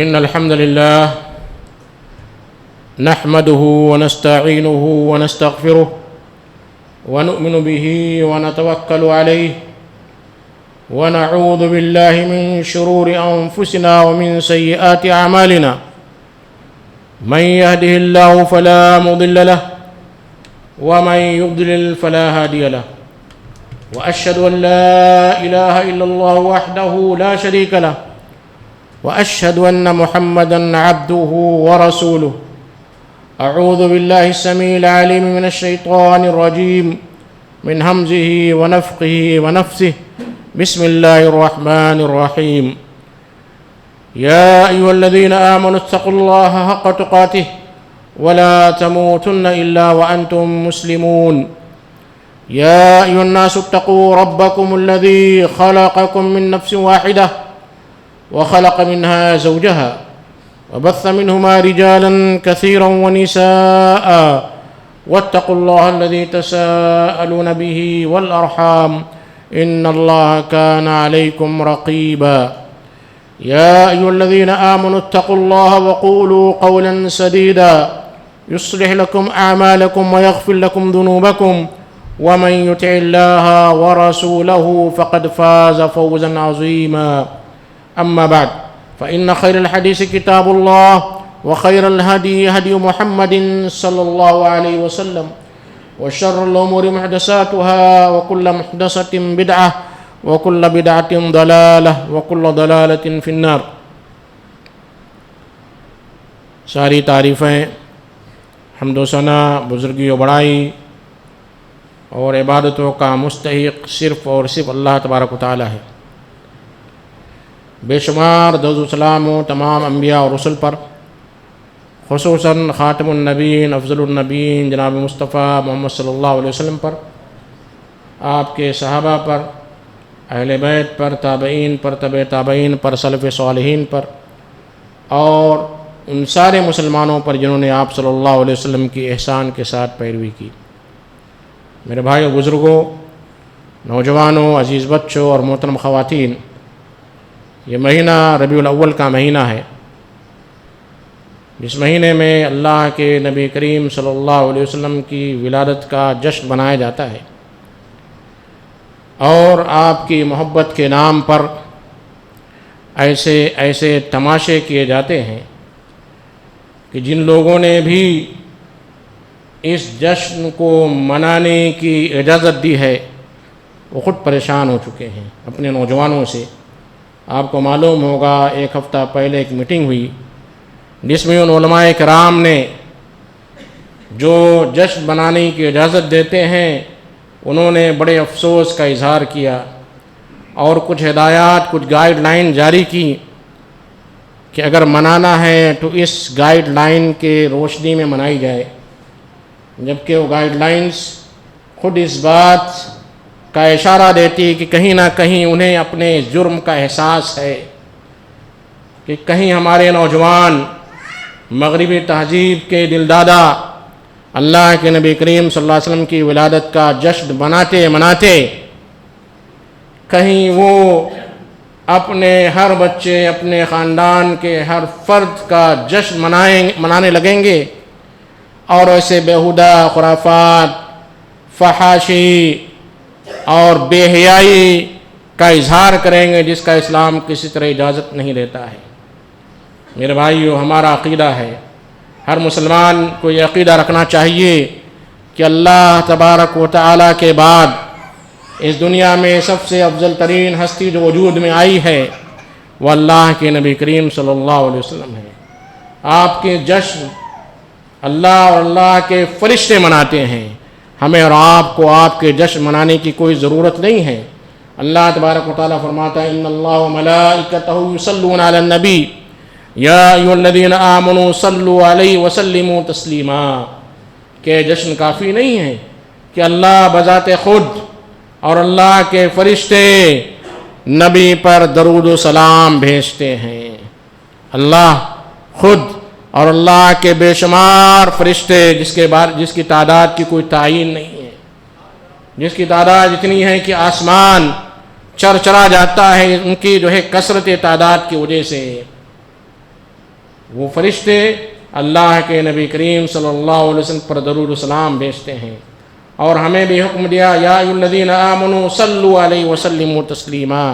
إن الحمد لله نحمده ونستعينه ونستغفره ونؤمن به ونتوكل عليه ونعوذ بالله من شرور أنفسنا ومن سيئات أعمالنا من يهده الله فلا مضل له ومن يضلل فلا هادي له وأشهد أن لا إله إلا الله وحده لا شريك له وأشهد أن محمدًا عبده ورسوله. أعوذ بالله السميع العليم من الشيطان الرجيم من همزه ونفخه ونفثه. بسم الله الرحمن الرحيم. يا أيها الذين آمنوا اتقوا الله حق تقاته ولا تموتن إلا وأنتم مسلمون. يا أيها الناس اتقوا ربكم الذي خلقكم من نفس واحدة وخلق منها زوجها وبث منهما رجالا كثيرا ونساء واتقوا الله الذي تساءلون به والأرحام إن الله كان عليكم رقيبا. يا أيها الذين آمنوا اتقوا الله وقولوا قولا سديدا يصلح لكم أعمالكم ويغفر لكم ذنوبكم ومن يطع الله ورسوله فقد فاز فوزا عظيما. أما بعد فإن خير الحديث كتاب الله وخير الهدي هدي محمد صلى الله عليه وسلم وشر الأمور محدثاتها وكل محدثة بدعة وكل بدعة ضلالة وكل ضلالة في النار. ساری تعریفیں حمد و ثنا بزرگی و بڑائی اور عبادتوں کا مستحق صرف اور صرف اللہ تبارک و تعالی ہے. بے شمار درود و سلام و تمام انبیاء اور رسل پر، خصوصاً خاتم النبیین افضل النبیین جناب مصطفیٰ محمد صلی اللہ علیہ وسلم پر، آپ کے صحابہ پر، اہل بیت پر، تابعین پر، تبع تابعین پر، سلف صالحین پر، اور ان سارے مسلمانوں پر جنہوں نے آپ صلی اللہ علیہ وسلم کی احسان کے ساتھ پیروی کی. میرے بھائیوں، بزرگوں، نوجوانوں، عزیز بچوں اور محترم خواتین، یہ مہینہ ربیع الاول کا مہینہ ہے، جس مہینے میں اللہ کے نبی کریم صلی اللہ علیہ وسلم کی ولادت کا جشن منایا جاتا ہے، اور آپ کی محبت کے نام پر ایسے تماشے کیے جاتے ہیں کہ جن لوگوں نے بھی اس جشن کو منانے کی اجازت دی ہے وہ خود پریشان ہو چکے ہیں اپنے نوجوانوں سے. آپ کو معلوم ہوگا ایک ہفتہ پہلے ایک میٹنگ ہوئی جس میں ان علماء کرام نے جو جشن منانے کی اجازت دیتے ہیں انہوں نے بڑے افسوس کا اظہار کیا اور کچھ ہدایات، کچھ گائیڈ لائن جاری کی کہ اگر منانا ہے تو اس گائیڈ لائن کے روشنی میں منائی جائے، جبکہ وہ گائیڈ لائنز خود اس بات کا اشارہ دیتی کہ کہیں نہ کہیں انہیں اپنے جرم کا احساس ہے کہ کہیں ہمارے نوجوان مغربی تہذیب کے دلدادہ اللہ کے نبی کریم صلی اللہ علیہ وسلم کی ولادت کا جشن مناتے کہیں وہ اپنے ہر بچے، اپنے خاندان کے ہر فرد کا جشن منانے لگیں گے اور ایسے بیہودہ خرافات، فحاشی اور بے حیائی کا اظہار کریں گے جس کا اسلام کسی طرح اجازت نہیں دیتا ہے. میرے بھائیو، ہمارا عقیدہ ہے، ہر مسلمان کو یہ عقیدہ رکھنا چاہیے کہ اللہ تبارک و تعالیٰ کے بعد اس دنیا میں سب سے افضل ترین ہستی جو وجود میں آئی ہے وہ اللہ کے نبی کریم صلی اللہ علیہ وسلم ہے. آپ کے جشن اللہ اور اللہ کے فرشتے مناتے ہیں، ہمیں اور آپ کو آپ کے جشن منانے کی کوئی ضرورت نہیں ہے. اللہ تبارک و تعالیٰ فرماتا ہے ان اللہ و ملائکتہ یصلون علی النبی یا ایھا الذین آمنوا صلوا علیہ وسلموا تسلیما. کہ جشن کافی نہیں ہے کہ اللہ بذات خود اور اللہ کے فرشتے نبی پر درود و سلام بھیجتے ہیں. اللہ خود اور اللہ کے بے شمار فرشتے جس کی تعداد کی کوئی تعین نہیں ہے، جس کی تعداد اتنی ہے کہ آسمان چرچرا جاتا ہے ان کی کثرت تعداد کی وجہ سے. وہ فرشتے اللہ کے نبی کریم صلی اللہ علیہ وسلم پر درود و سلام بھیجتے ہیں، اور ہمیں بھی حکم دیا یا ایھا الذین آمنوا صلوا علیہ وسلموا تسلیما،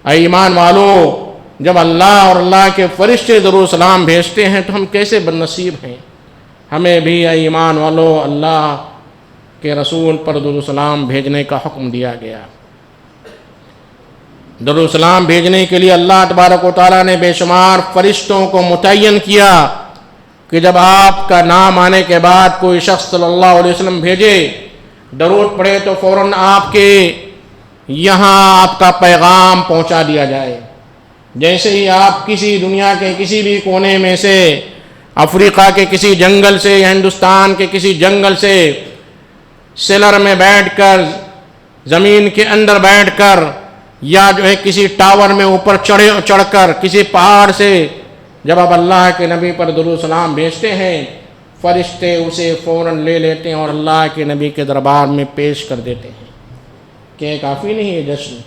اے ایمان والو جب اللہ اور اللہ کے فرشتے درود و سلام بھیجتے ہیں تو ہم کیسے بد نصیب ہیں، ہمیں بھی اے ایمان والو اللہ کے رسول پر درود و سلام بھیجنے کا حکم دیا گیا۔ درود و سلام بھیجنے کے لیے اللہ تبارک و تعالیٰ نے بے شمار فرشتوں کو متعین کیا کہ جب آپ کا نام آنے کے بعد کوئی شخص صلی اللہ علیہ وسلم بھیجے، درود پڑھے، تو فوراً آپ کے یہاں آپ کا پیغام پہنچا دیا جائے۔ جیسے ہی آپ کسی دنیا کے کسی بھی کونے میں سے، افریقہ کے کسی جنگل سے یا ہندوستان کے کسی جنگل سے سیلر میں بیٹھ کر، زمین کے اندر بیٹھ کر، یا جو ہے کسی ٹاور میں اوپر چڑھ کر، کسی پہاڑ سے جب آپ اللہ کے نبی پر درود و سلام بھیجتے ہیں، فرشتے اسے فوراً لے لیتے ہیں اور اللہ کے نبی کے دربار میں پیش کر دیتے ہیں۔ کہ کافی نہیں ہے جشن؟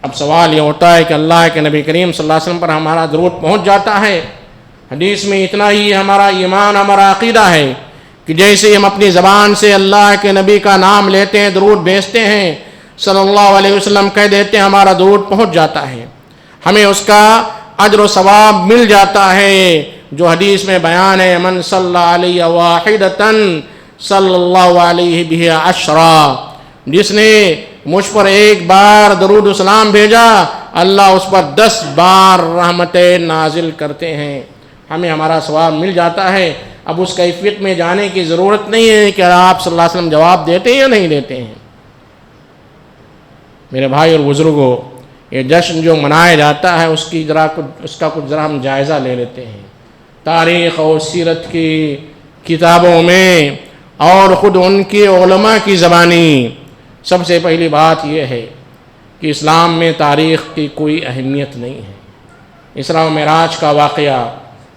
اب سوال یہ ہوتا ہے کہ اللہ کے نبی کریم صلی اللہ علیہ وسلم پر ہمارا درود پہنچ جاتا ہے؟ حدیث میں اتنا ہی ہمارا ایمان، ہمارا عقیدہ ہے کہ جیسے ہم اپنی زبان سے اللہ کے نبی کا نام لیتے ہیں، درود بھیجتے ہیں، صلی اللہ علیہ وسلم کہہ دیتے ہیں، ہمارا درود پہنچ جاتا ہے، ہمیں اس کا اجر و ثواب مل جاتا ہے، جو حدیث میں بیان ہے من صلی علیہ واحدۃ صلی اللہ علیہ بہا عشرا، جس نے مجھ پر ایک بار درود و سلام بھیجا اللہ اس پر 10 بار رحمتیں نازل کرتے ہیں، ہمیں ہمارا ثواب مل جاتا ہے۔ اب اس کیفیت میں جانے کی ضرورت نہیں ہے کہ آپ صلی اللہ علیہ وسلم جواب دیتے ہیں یا نہیں دیتے ہیں۔ میرے بھائی اور بزرگوں، یہ جشن جو منایا جاتا ہے اس کا کچھ ذرا ہم جائزہ لے لیتے ہیں۔ تاریخ اور سیرت کی کتابوں میں اور خود ان کے علماء کی زبانی سب سے پہلی بات یہ ہے کہ اسلام میں تاریخ کی کوئی اہمیت نہیں ہے۔ اسراء و معراج کا واقعہ،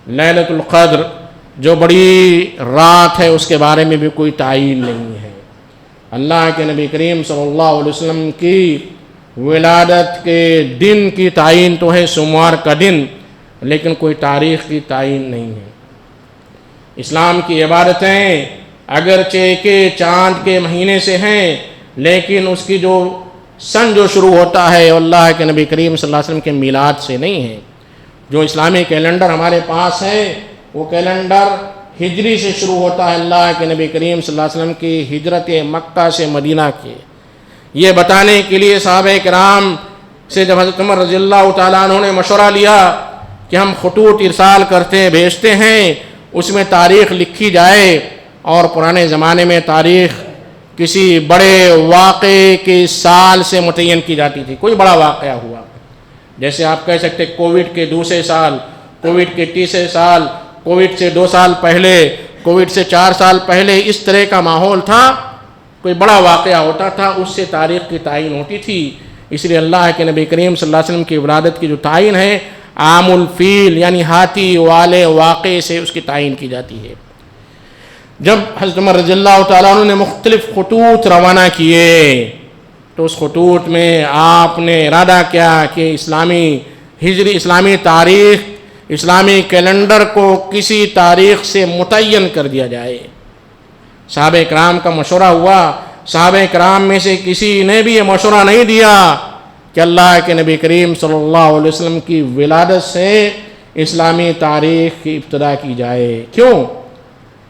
لیلۃ القدر جو بڑی رات ہے، اس کے بارے میں بھی کوئی تعین نہیں ہے۔ اللہ کے نبی کریم صلی اللہ علیہ وسلم کی ولادت کے دن کی تعین تو ہے سوموار کا دن، لیکن کوئی تاریخ کی تعین نہیں ہے۔ اسلام کی عبادتیں اگرچہ کہ چاند کے مہینے سے ہیں، لیکن اس کی جو سن جو شروع ہوتا ہے اللہ کے نبی کریم صلی اللہ علیہ وسلم کے میلاد سے نہیں ہے۔ جو اسلامی کیلنڈر ہمارے پاس ہے وہ کیلنڈر ہجری سے شروع ہوتا ہے، اللہ کے نبی کریم صلی اللہ علیہ وسلم کی ہجرت مکہ سے مدینہ کی۔ یہ بتانے کے لیے صحابہ کرام سے جب حضرت عمر رضی اللہ تعالیٰ عنہ نے مشورہ لیا کہ ہم خطوط ارسال کرتے ہیں، بھیجتے ہیں، اس میں تاریخ لکھی جائے، اور پرانے زمانے میں تاریخ کسی بڑے واقعے کے سال سے متعین کی جاتی تھی۔ کوئی بڑا واقعہ ہوا، جیسے آپ کہہ سکتے کووڈ کے دوسرے سال، کووڈ کے تیسرے سال، کووڈ سے 2 سال پہلے، کووڈ سے 4 سال پہلے، اس طرح کا ماحول تھا۔ کوئی بڑا واقعہ ہوتا تھا، اس سے تاریخ کی تعین ہوتی تھی۔ اس لیے اللہ کے نبی کریم صلی اللہ علیہ وسلم کی ولادت کی جو تعین ہے، عام الفیل یعنی ہاتھی والے واقعے سے اس کی تعین کی جاتی ہے۔ جب حضرت عمر رضی اللہ تعالیٰ عنہ نے مختلف خطوط روانہ کیے تو اس خطوط میں آپ نے ارادہ کیا کہ اسلامی تاریخ، اسلامی کیلنڈر کو کسی تاریخ سے متعین کر دیا جائے۔ صحابہ کرام کا مشورہ ہوا، صحابہ کرام میں سے کسی نے بھی یہ مشورہ نہیں دیا کہ اللہ کے نبی کریم صلی اللہ علیہ وسلم کی ولادت سے اسلامی تاریخ کی ابتدا کی جائے۔ کیوں؟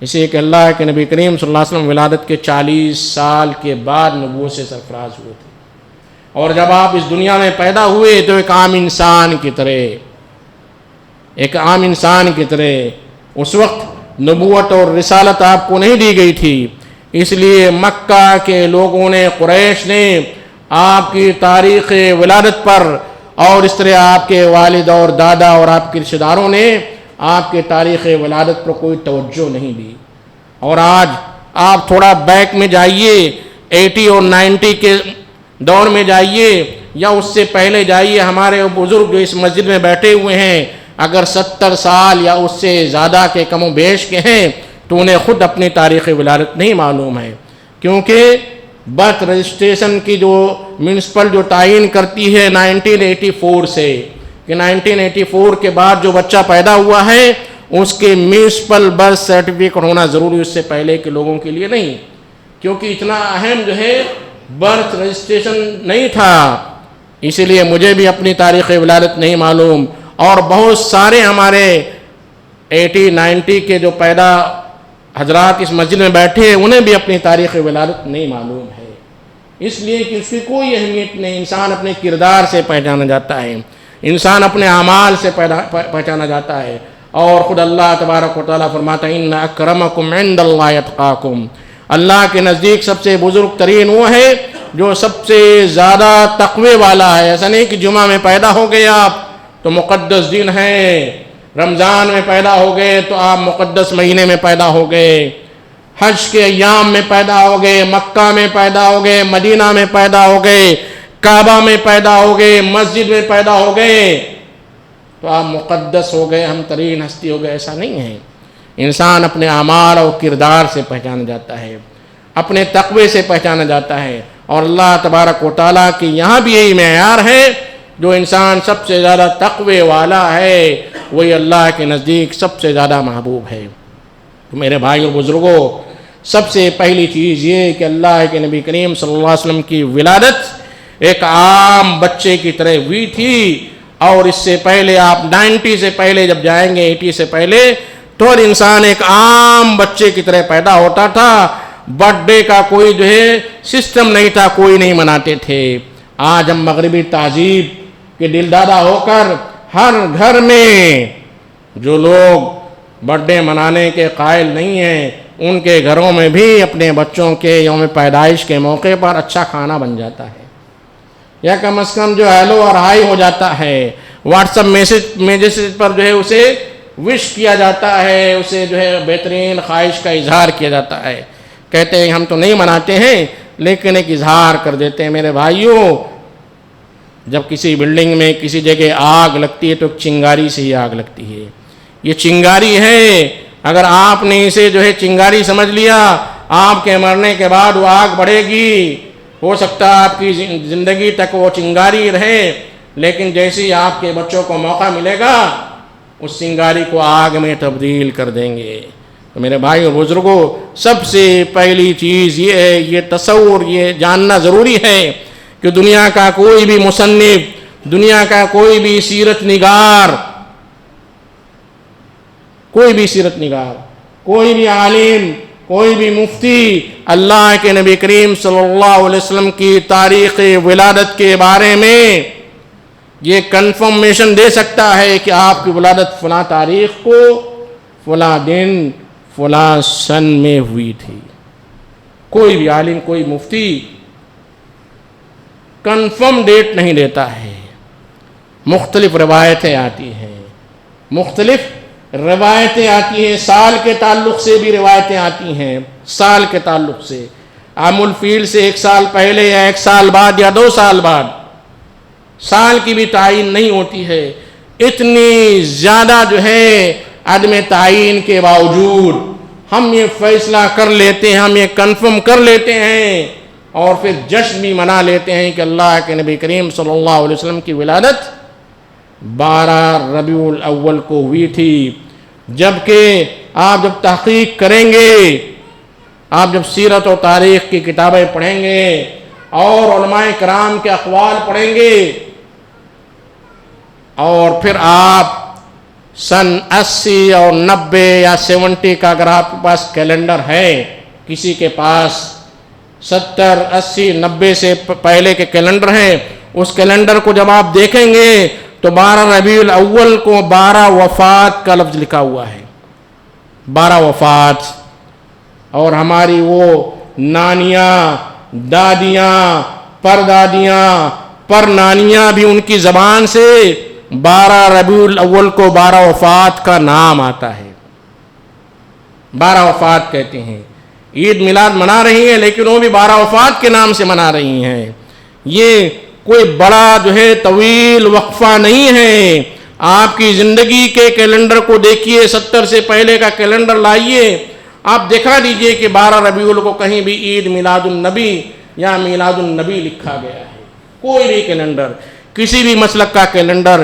اس لیے کہ اللہ کے نبی کریم صلی اللہ علیہ وسلم ولادت کے 40 سال کے بعد نبوت سے سرفراز ہوئے تھے، اور جب آپ اس دنیا میں پیدا ہوئے تو ایک عام انسان کی طرح اس وقت نبوت اور رسالت آپ کو نہیں دی گئی تھی۔ اس لیے مکہ کے لوگوں نے، قریش نے آپ کی تاریخ ولادت پر، اور اس طرح آپ کے والد اور دادا اور آپ کے رشتہ داروں نے آپ کے تاریخ ولادت پر کوئی توجہ نہیں دی۔ اور آج آپ تھوڑا بیک میں جائیے، 80 اور 90 کے دور میں جائیے، یا اس سے پہلے جائیے، ہمارے بزرگ جو اس مسجد میں بیٹھے ہوئے ہیں، اگر 70 سال یا اس سے زیادہ کے کم و بیش کے ہیں تو انہیں خود اپنی تاریخ ولادت نہیں معلوم ہے، کیونکہ برتھ رجسٹریشن کی جو میونسپل جو تعین کرتی ہے 1984 سے کہ 1984 کے بعد جو بچہ پیدا ہوا ہے اس کے میونسپل برتھ سرٹیفکیٹ ہونا ضروری، اس سے پہلے کے لوگوں کے لیے نہیں، کیونکہ اتنا اہم جو ہے برتھ رجسٹریشن نہیں تھا، اسی لیے مجھے بھی اپنی تاریخ ولادت نہیں معلوم، اور بہت سارے ہمارے 80-90 کے جو پیدا حضرات اس مسجد میں بیٹھے ہیں انہیں بھی اپنی تاریخ ولادت نہیں معلوم ہے، اس لیے کہ اس کی کوئی اہمیت نہیں۔ انسان اپنے کردار سے پہچانا جاتا ہے، انسان اپنے اعمال سے پہچانا جاتا ہے، اور خود اللہ تبارک و تعالیٰ فرماتا ہے ان اکرمکم عند اللہ اتقاکم، اللہ کے نزدیک سب سے بزرگ ترین وہ ہے جو سب سے زیادہ تقوی والا ہے۔ ایسا نہیں کہ جمعہ میں پیدا ہو گئے آپ تو مقدس دن ہے، رمضان میں پیدا ہو گئے تو آپ مقدس مہینے میں پیدا ہو گئے، حج کے ایام میں پیدا ہو گئے، مکہ میں پیدا ہو گئے، مدینہ میں پیدا ہو گئے، کعبہ میں پیدا ہو گئے، مسجد میں پیدا ہو گئے تو آپ مقدس ہو گئے، ہم ترین ہستی ہو گئے، ایسا نہیں ہے۔ انسان اپنے اعمال اور کردار سے پہچانا جاتا ہے، اپنے تقوی سے پہچانا جاتا ہے، اور اللہ تبارک و تعالیٰ کی یہاں بھی یہی معیار ہے، جو انسان سب سے زیادہ تقوی والا ہے وہی اللہ کے نزدیک سب سے زیادہ محبوب ہے۔ تو میرے بھائی اور بزرگوں، سب سے پہلی چیز یہ کہ اللہ کے نبی کریم صلی اللہ علیہ وسلم کی ولادت ایک عام بچے کی طرح ہوئی تھی، اور اس سے پہلے آپ 90 سے پہلے جب جائیں گے، 80 سے پہلے، تو ہر انسان ایک عام بچے کی طرح پیدا ہوتا تھا، برتھ ڈے کا کوئی جو ہے سسٹم نہیں تھا، کوئی نہیں مناتے تھے۔ آج ہم مغربی تہذیب کے دل دادا ہو کر ہر گھر میں جو لوگ برتھ ڈے منانے کے قائل نہیں ہیں ان کے گھروں میں بھی اپنے بچوں کے یوم پیدائش کے موقع پر اچھا کھانا بن جاتا ہے، یا کم از کم جو ہیلو اور ہائی ہو جاتا ہے، واٹس ایپ میسج پر جو ہے اسے وش کیا جاتا ہے، اسے جو ہے بہترین خواہش کا اظہار کیا جاتا ہے۔ کہتے ہیں ہم تو نہیں مناتے ہیں لیکن ایک اظہار کر دیتے ہیں۔ میرے بھائیوں، جب کسی بلڈنگ میں کسی جگہ آگ لگتی ہے تو چنگاری سے ہی آگ لگتی ہے، یہ چنگاری ہے، اگر آپ نے اسے جو ہے چنگاری سمجھ لیا، آپ کے مرنے کے بعد وہ آگ بڑھے گی، ہو سکتا ہے آپ کی زندگی تک وہ چنگاری رہے، لیکن جیسے ہی آپ کے بچوں کو موقع ملے گا اس چنگاری کو آگ میں تبدیل کر دیں گے۔ تو میرے بھائی اور بزرگوں، سب سے پہلی چیز یہ ہے، یہ تصور یہ جاننا ضروری ہے کہ دنیا کا کوئی بھی مصنف، دنیا کا کوئی بھی سیرت نگار، کوئی بھی عالم، کوئی بھی مفتی اللہ کے نبی کریم صلی اللہ علیہ وسلم کی تاریخ ولادت کے بارے میں یہ کنفرمیشن دے سکتا ہے کہ آپ کی ولادت فلاں تاریخ کو، فلاں دن، فلاں سن میں ہوئی تھی۔ کوئی بھی عالم، کوئی مفتی کنفرم ڈیٹ نہیں دیتا ہے، مختلف روایتیں آتی ہیں، سال کے تعلق سے بھی روایتیں آتی ہیں، سال کے تعلق سے، عام الفیل سے 1 سال پہلے یا 1 سال بعد یا 2 سال بعد، سال کی بھی تعین نہیں ہوتی ہے۔ اتنی زیادہ جو ہے عدم تعین کے باوجود ہم یہ فیصلہ کر لیتے ہیں، ہم یہ کنفرم کر لیتے ہیں اور پھر جشن بھی منا لیتے ہیں کہ اللہ کے نبی کریم صلی اللہ علیہ وسلم کی ولادت 12 ربیع الاول کو ہوئی تھی، جبکہ آپ جب تحقیق کریں گے، آپ جب سیرت و تاریخ کی کتابیں پڑھیں گے اور علماء کرام کے اقوال پڑھیں گے، اور پھر آپ سن 80 اور 90 یا 70 کا اگر آپ کے پاس کیلنڈر ہے، کسی کے پاس 70 80 90 سے پہلے کے کیلنڈر ہیں، اس کیلنڈر کو جب آپ دیکھیں گے تو 12 ربیع الاول کو 12 وفات کا لفظ لکھا ہوا ہے، 12 وفات، اور ہماری وہ نانیاں، دادیاں، پردادیاں، پرنانیاں بھی ان کی زبان سے 12 ربیع الاول کو 12 وفات کا نام آتا ہے، 12 وفات کہتے ہیں۔ عید میلاد منا رہی ہیں لیکن وہ بھی 12 وفات کے نام سے منا رہی ہیں۔ یہ کوئی بڑا جو ہے طویل وقفہ نہیں ہے، آپ کی زندگی کے کیلنڈر کو دیکھیے، 70 سے پہلے کا کیلنڈر لائیے، آپ دکھا دیجئے کہ 12 ربیع الاول کو کہیں بھی عید میلاد النبی یا میلاد النبی لکھا گیا ہے۔ کوئی بھی کیلنڈر، کسی بھی مسلک کا کیلنڈر،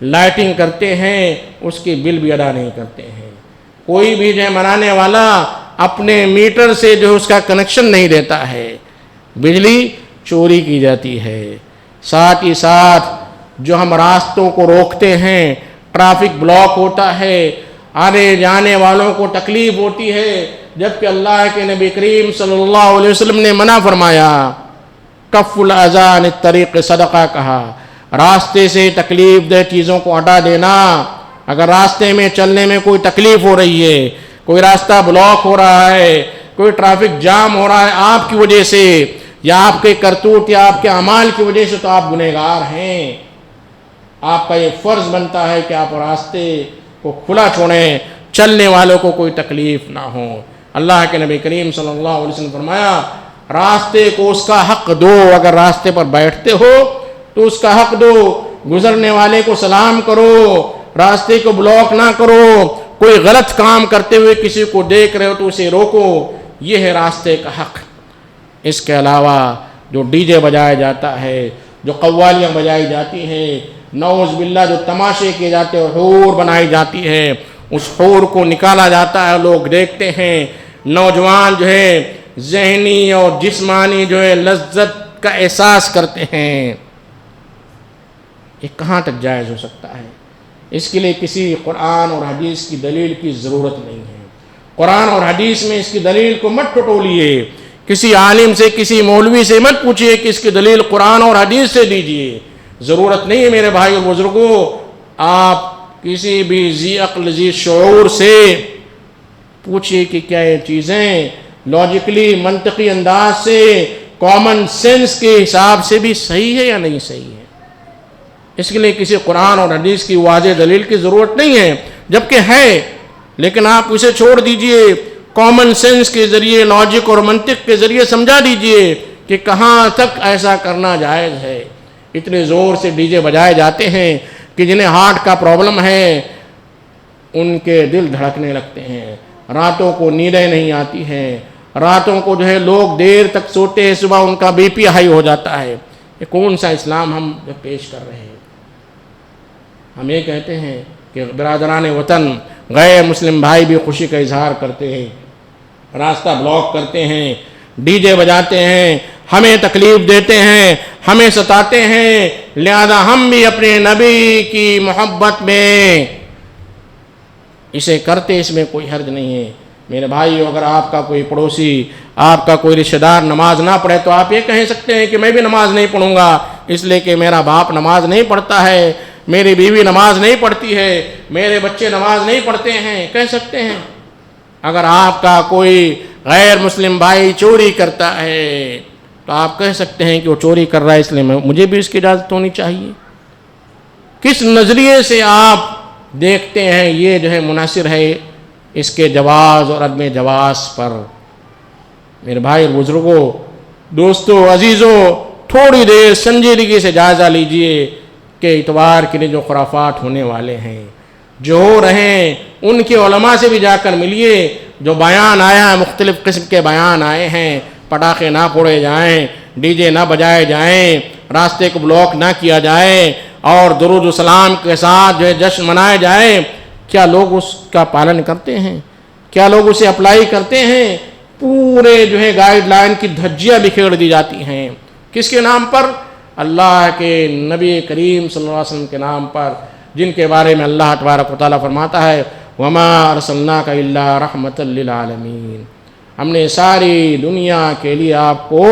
لائٹنگ کرتے ہیں اس کی بل بھی ادا نہیں کرتے ہیں. کوئی بھی جو ہے منانے والا اپنے میٹر سے جو اس کا کنیکشن نہیں دیتا ہے, بجلی چوری کی جاتی ہے. ساتھ ہی ساتھ جو ہم راستوں کو روکتے ہیں, ٹریفک بلاک ہوتا ہے, آنے جانے والوں کو تکلیف ہوتی ہے, جبکہ اللہ کے نبی کریم صلی اللہ علیہ وسلم نے منع فرمایا. کف الاذى عن الطریق صدقہ کہا, راستے سے تکلیف دہ چیزوں کو ہٹا دینا. اگر راستے میں چلنے میں کوئی تکلیف ہو رہی ہے, کوئی راستہ بلاک ہو رہا ہے, کوئی ٹریفک جام ہو رہا ہے آپ کی وجہ سے, یا آپ کے کرتوت یا آپ کے اعمال کی وجہ سے, تو آپ گنہگار ہیں. آپ کا یہ فرض بنتا ہے کہ آپ راستے کو کھلا چھوڑیں, چلنے والوں کو کوئی تکلیف نہ ہو. اللہ کے نبی کریم صلی اللہ علیہ وسلم نے فرمایا راستے کو اس کا حق دو. اگر راستے پر بیٹھتے ہو تو اس کا حق دو, گزرنے والے کو سلام کرو, راستے کو بلاک نہ کرو, کوئی غلط کام کرتے ہوئے کسی کو دیکھ رہے ہو تو اسے روکو. یہ ہے راستے کا حق. اس کے علاوہ جو ڈی جے بجایا جاتا ہے, جو قوالیاں بجائی جاتی ہیں, نعوذ باللہ جو تماشے کیے جاتے ہیں, حور بنائی جاتی ہے, اس حور کو نکالا جاتا ہے, لوگ دیکھتے ہیں. نوجوان جو ہے ذہنی اور جسمانی جو ہے لذت کا احساس کرتے ہیں. یہ کہاں تک جائز ہو سکتا ہے؟ اس کے لیے کسی قرآن اور حدیث کی دلیل کی ضرورت نہیں ہے. قرآن اور حدیث میں اس کی دلیل کو مت ٹٹولیے, کسی عالم سے, کسی مولوی سے مت پوچھئے کہ اس کی دلیل قرآن اور حدیث سے دیجئے. ضرورت نہیں ہے میرے بھائی اور بزرگوں. آپ کسی بھی ذی عقل ذی شعور سے پوچھئے کہ کیا یہ چیزیں لاجیکلی منطقی انداز سے, کامن سینس کے حساب سے بھی صحیح ہے یا نہیں صحیح ہے. اس کے لیے کسی قرآن اور حدیث کی واضح دلیل کی ضرورت نہیں ہے, جبکہ ہے, لیکن آپ اسے چھوڑ دیجئے. کامن سینس کے ذریعے, لاجک اور منطق کے ذریعے سمجھا دیجئے کہ کہاں تک ایسا کرنا جائز ہے. اتنے زور سے ڈی جے بجائے جاتے ہیں کہ جنہیں ہارٹ کا پرابلم ہے ان کے دل دھڑکنے لگتے ہیں, راتوں کو نیندیں نہیں آتی ہیں, راتوں کو جو ہے لوگ دیر تک سوتے ہیں, صبح ان کا بی پی ہائی ہو جاتا ہے. یہ کون سا اسلام ہم پیش کر رہے ہیں؟ ہم یہ کہتے ہیں کہ برادران وطن, غیر مسلم بھائی بھی خوشی کا اظہار کرتے ہیں, راستہ بلاک کرتے ہیں, ڈی جے بجاتے ہیں, ہمیں تکلیف دیتے ہیں, ہمیں ستاتے ہیں, لہذا ہم بھی اپنے نبی کی محبت میں اسے کرتے, اس میں کوئی حرج نہیں ہے. میرے بھائی, اگر آپ کا کوئی پڑوسی, آپ کا کوئی رشتہ دار نماز نہ پڑھے تو آپ یہ کہہ سکتے ہیں کہ میں بھی نماز نہیں پڑھوں گا اس لیے کہ میرا باپ نماز نہیں پڑھتا ہے, میری بیوی نماز نہیں پڑھتی ہے, میرے بچے نماز نہیں پڑھتے ہیں, کہہ سکتے ہیں. اگر آپ کا کوئی غیر مسلم بھائی چوری کرتا ہے تو آپ کہہ سکتے ہیں کہ وہ چوری کر رہا ہے اس لیے مجھے بھی اس کی اجازت ہونی چاہیے. کس نظریے سے آپ دیکھتے ہیں یہ جو ہے منحصر ہے اس کے جواز اور عدم جواز پر. میرے بھائی اور بزرگوں, دوستو, عزیزوں, تھوڑی دیر سنجیدگی سے جائزہ لیجئے کہ اتوار کے لیے جو خرافات ہونے والے ہیں, جو ہو رہے ہیں, ان کے علماء سے بھی جا کر ملیے. جو بیان آیا ہے, مختلف قسم کے بیان آئے ہیں, پٹاخے نہ پھوڑے جائیں, ڈی جے نہ بجائے جائیں, راستے کو بلاک نہ کیا جائے, اور درود و سلام کے ساتھ جو ہے جشن منائے جائیں. کیا لوگ اس کا پالن کرتے ہیں؟ کیا لوگ اسے اپلائی کرتے ہیں؟ پورے جو ہے گائیڈ لائن کی دھجیاں بکھیر دی جاتی ہیں. کس کے نام پر؟ اللہ کے نبی کریم صلی اللہ علیہ وسلم کے نام پر, جن کے بارے میں اللہ تبارک و تعالیٰ فرماتا ہے وَمَا أَرْسَلْنَاكَ إِلَّا رَحْمَةً لِّلْعَالَمِينَ. ہم نے ساری دنیا کے لیے آپ کو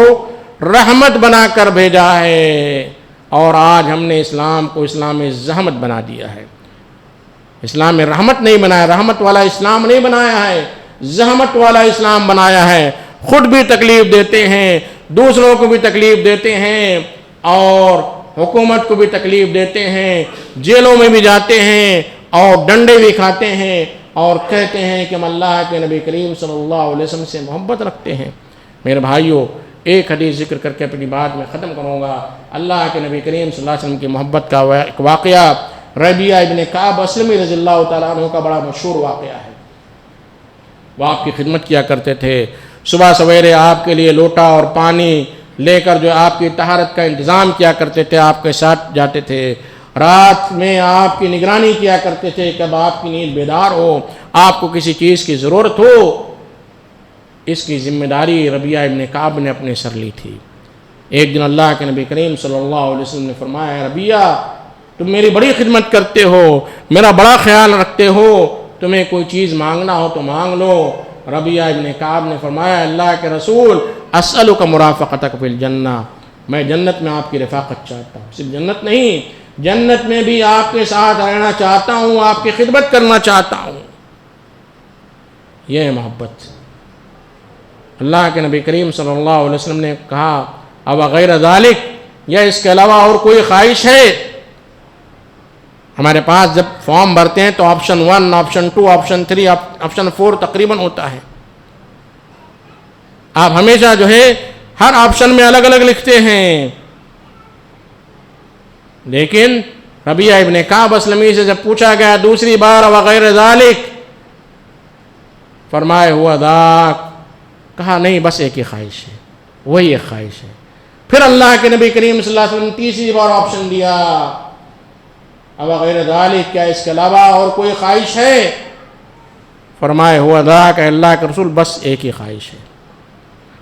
رحمت بنا کر بھیجا ہے, اور آج ہم نے اسلام کو اسلام زحمت بنا دیا ہے. اسلام میں رحمت نہیں بنایا, رحمت والا اسلام نہیں بنایا ہے, زحمت والا اسلام بنایا ہے. خود بھی تکلیف دیتے ہیں, دوسروں کو بھی تکلیف دیتے ہیں, اور حکومت کو بھی تکلیف دیتے ہیں, جیلوں میں بھی جاتے ہیں, اور ڈنڈے بھی کھاتے ہیں, اور کہتے ہیں کہ ہم اللہ کے نبی کریم صلی اللہ علیہ وسلم سے محبت رکھتے ہیں. میرے بھائیوں, ایک حدیث ذکر کر کے اپنی بات میں ختم کروں گا. اللہ کے نبی کریم صلی اللہ علیہ وسلم کی محبت کا ایک واقعہ ربیعہ ابن کعب اسلمی رضی اللہ تعالیٰ عنہ کا بڑا مشہور واقعہ ہے. وہ آپ کی خدمت کیا کرتے تھے, صبح سویرے آپ کے لیے لوٹا اور پانی لے کر جو آپ کی طہارت کا انتظام کیا کرتے تھے, آپ کے ساتھ جاتے تھے. رات میں آپ کی نگرانی کیا کرتے تھے، کب آپ کی نیند بیدار ہو، آپ کو کسی چیز کی ضرورت ہو، اس کی ذمہ داری ربیعہ ابن کعب نے اپنے سر لی تھی۔ ایک دن اللہ کے نبی کریم صلی اللہ علیہ وسلم نے فرمایا، ربیعہ تم میری بڑی خدمت کرتے ہو، میرا بڑا خیال رکھتے ہو، تمہیں کوئی چیز مانگنا ہو تو مانگ لو۔ ربیعہ ابن کعب نے فرمایا، اللہ کے رسول اسألک مرافقتک فی الجنہ، میں جنت میں آپ کی رفاقت چاہتا ہوں، صرف جنت نہیں، جنت میں بھی آپ کے ساتھ رہنا چاہتا ہوں، آپ کی خدمت کرنا چاہتا ہوں۔ یہ ہے محبت۔ اللہ کے نبی کریم صلی اللہ علیہ وسلم نے کہا، اب غیر ذالک، یا اس کے علاوہ اور کوئی خواہش ہے؟ ہمارے پاس جب فارم بھرتے ہیں تو آپشن 1، آپشن 2، آپشن 3، آپشن 4 تقریباً ہوتا ہے۔ آپ ہمیشہ جو ہے ہر آپشن میں الگ الگ لکھتے ہیں، لیکن ربیعہ ابن کعب اسلمی سے جب پوچھا گیا دوسری بار وغیر ذالک، فرمائے ہوا ذاک، کہا نہیں بس ایک ہی خواہش ہے، وہی ایک خواہش ہے۔ پھر اللہ کے نبی کریم صلی اللہ علیہ وسلم تیسری بار آپشن دیا، اب غیر ذالک، کیا اس کے علاوہ اور کوئی خواہش ہے؟ فرمائے ہوا ذاک، اللہ کے رسول بس ایک ہی خواہش ہے۔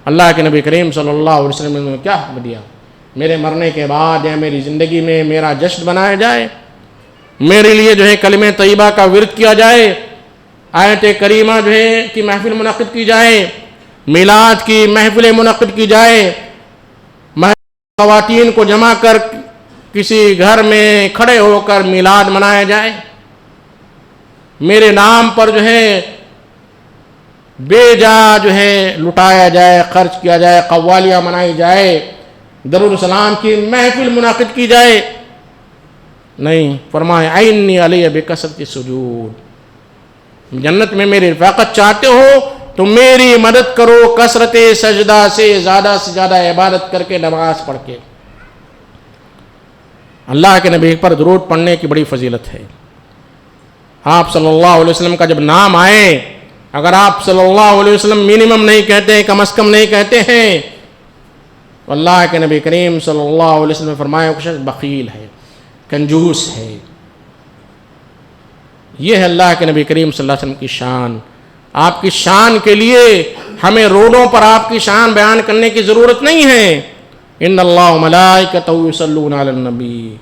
اللہ کے نبی کریم صلی اللہ علیہ وسلم نے کیا حکم دیا؟ میرے مرنے کے بعد یا میری زندگی میں میرا جشن بنایا جائے، میرے لیے جو ہے کلمہ طیبہ کا ورد کیا جائے، آیت کریمہ جو ہے کی محفل منعقد کی جائے، میلاد کی محفل منعقد کی جائے، خواتین کو جمع کر کسی گھر میں کھڑے ہو کر میلاد منایا جائے، میرے نام پر جو ہے بے جا جو ہے لٹایا جائے، خرچ کیا جائے، قوالیاں منائی جائے، درود السلام کی محفل منعقد کی جائے؟ نہیں، فرمایا عینی علی بکثرت السجود، جنت میں میری رفاقت چاہتے ہو تو میری مدد کرو کثرت سجدہ سے زیادہ عبادت کر کے، نماز پڑھ کے۔ اللہ کے نبی پر درود پڑھنے کی بڑی فضیلت ہے۔ آپ صلی اللہ علیہ وسلم کا جب نام آئے، اگر آپ صلی اللہ علیہ وسلم منیمم نہیں کہتے ہیں، کم از کم نہیں کہتے ہیں، اللہ کے نبی کریم صلی اللہ علیہ وسلم نے فرمایا کہ شخص بخیل ہے، کنجوس ہے۔ یہ ہے اللہ کے نبی کریم صلی اللہ علیہ وسلم کی شان۔ آپ کی شان کے لیے ہمیں روڈوں پر آپ کی شان بیان کرنے کی ضرورت نہیں ہے۔ ان اللہ ملائکتہ یصلون علی النبی،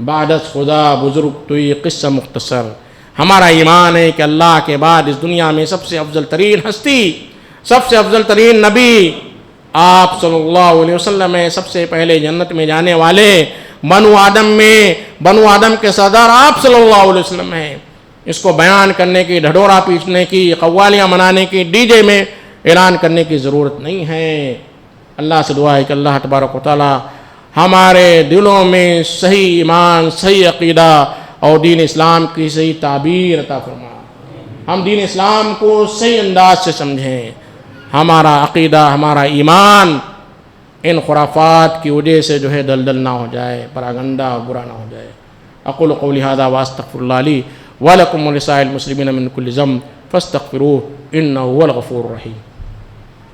بعدت خدا بزرگ تو یہ قصہ مختصر۔ ہمارا ایمان ہے کہ اللہ کے بعد اس دنیا میں سب سے افضل ترین ہستی، سب سے افضل ترین نبی آپ صلی اللہ علیہ وسلم ہیں۔ سب سے پہلے جنت میں جانے والے بنو آدم کے سردار آپ صلی اللہ علیہ وسلم ہیں۔ اس کو بیان کرنے کی، ڈھڈورا پیٹنے کی، قوالیاں منانے کی، ڈی جے میں اعلان کرنے کی ضرورت نہیں ہے۔ اللہ سے دعا ہے کہ اللہ تبارک و تعالی ہمارے دلوں میں صحیح ایمان، صحیح عقیدہ اور دین اسلام کی صحیح تعبیر عطا فرما، ہم دین اسلام کو صحیح انداز سے سمجھیں، ہمارا عقیدہ، ہمارا ایمان ان خرافات کی وجہ سے جو ہے دلدل نہ ہو جائے، پراگندہ اور برا نہ ہو جائے۔ اقول قولی ھذا واستغفر اللہ لی ولکم ولسائر المسلمین من کل ذنب فاستغفروہ انہ هو الغفور الرحیم۔